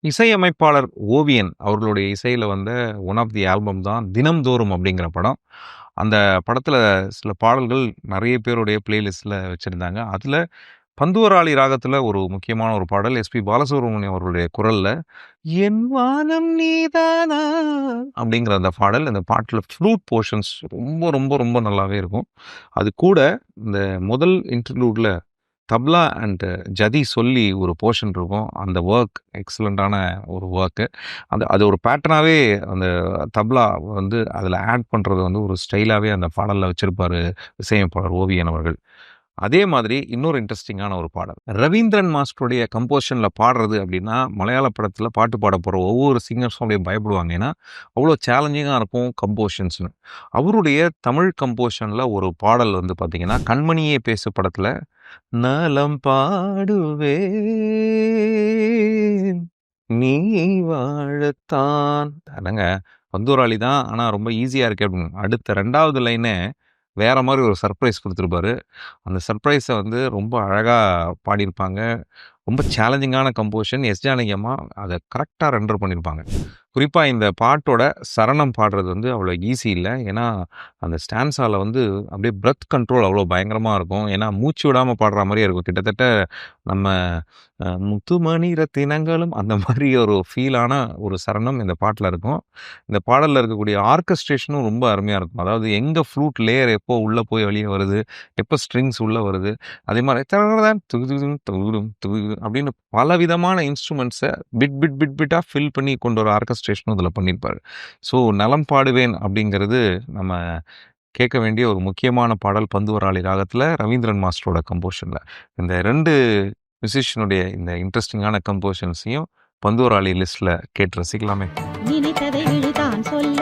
இசையமைப்பாளர் ஓவியன் அவர்களுடைய இசையில வந்த ஒன் ஆஃப் தி ஆல்பம் தான் தினம்தோறும் அப்படிங்கிற படம். அந்த படத்துல சில பாடல்கள் நெறைய பேருடைய பிளேலிஸ்ட்ல வச்சிருந்தாங்க. அதுல பந்துவராளி ராகத்துல ஒரு முக்கியமான ஒரு பாடல் எஸ்பி பாலசுப்ரமணியம் அவர்களுடைய குரல்ல, "என் வானம் நீதானா" அப்படிங்கிற அந்த பாடல். அந்த பாட்டுல ஃப்ளூட் போர்ஷன்ஸ் ரொம்ப ரொம்ப ரொம்ப நல்லாவே இருக்கும். அது கூட இந்த முதல் இன்டர்லூட்ல தப்லா அண்ட் ஜதி சொல்லி ஒரு போர்ஷன் இருக்கும். அந்த வொர்க் எக்ஸலன்ட்டான ஒரு வொர்க்கு. அது ஒரு பேட்டர்னாவே அந்த தப்லா வந்து அதில ஆட் பண்றது வந்து ஒரு ஸ்டைலாவே அந்த பாடல்ல வச்சிருப்பாரு இசையமைப்பாளர் ஓவியன் அவர்கள். அதே மாதிரி இன்னொரு இன்ட்ரஸ்டிங்கான ஒரு பாடல். ரவீந்திரன் மாஸ்டருடைய கம்போசிஷன்ல பாடுறது அப்டின்னா, மலையாள படத்தில பாட்டு பாட போற ஒவ்வொரு சிங்கர்ஸும் அப்படியே பயப்படுவாங்க. ஏன்னா, அவ்வளோ சேலஞ்சிங்கா இருக்கும் கம்போசிஷன்ஸ்ன்னு. அவருடைய தமிழ் கம்போசிஷன்ல ஒரு பாடல் வந்து பார்த்தீங்கன்னா, கண்மணியே பேசு படத்தில நலம் பாடுவேன் நீ வாழத்தான் அதாங்க பந்தூராளி தான். ஆனா ரொம்ப ஈஸியா இருக்கே அப்படின்னு. அடுத்த 2வது லைனே வேற மாரி ஒரு சர்ப்ரைஸ் குடுத்துருப்பாரு. அந்த சர்ப்ரைஸ வந்து ரொம்ப அழகா பாடியிருப்பாங்க. ரொம்ப சேலஞ்சிங்கான கம்போசிஷன். எஸ். ஜானகி அம்மா அத கரெக்ட்டா ரெண்டர் பண்ணியிருப்பாங்க. குறிப்பா இந்த பாட்டோட சரணம் பாடுறது வந்து அவ்வளோ ஈஸி இல்ல. ஏன்னா, அந்த ஸ்டான்ஸால வந்து அப்படியே பிரெத் கண்ட்ரோல் அவ்வளோ பயங்கரமா இருக்கும். ஏன்னா, மூச்சு விடாம பாடுற மாரியே இருக்கும். கிட்டத்தட்ட நம்ம முத்துமணி ரத்தினங்களும் அந்த மாரி ஒரு ஃபீலான ஒரு சரணம் இந்த பாட்டுல இருக்கும். இந்த பாடல்ல இருக்கக்கூடிய ஆர்கெஸ்ட்ரேஷனும் ரொம்ப அருமையா இருக்கும். அதாவது எங்க ஃப்ளூட் லேயர் எப்போ உள்ள போய் வெளிய வருது, எப்போ ஸ்ட்ரிங்ஸ் உள்ள வருது, அதே மாரி அப்படின்னு பலவிதமான இன்ஸ்ட்ருமெண்ட்ஸ பிட்டா ஃபில் பண்ணி கொண்டு வர ஆர்கெஸ்ட்ரேஷனும் இதில பண்ணியிருப்பாரு. ஸோ, நலம் பாடுவேன் அப்படிங்கிறது நம்ம கேட்க வேண்டிய ஒரு முக்கியமான பாடல் பந்துவராளி ராகத்தில ரவீந்திரன் மாஸ்டரோட கம்போஷன்ல. இந்த 2 மியூசிஷியனுடைய இந்த இன்ட்ரஸ்டிங்கான கம்போஷன்ஸையும் பந்துவராளி லிஸ்ட்ல கேட்டு ரசிக்கலாமே! நினைத்ததை விழிதான் சொல்ல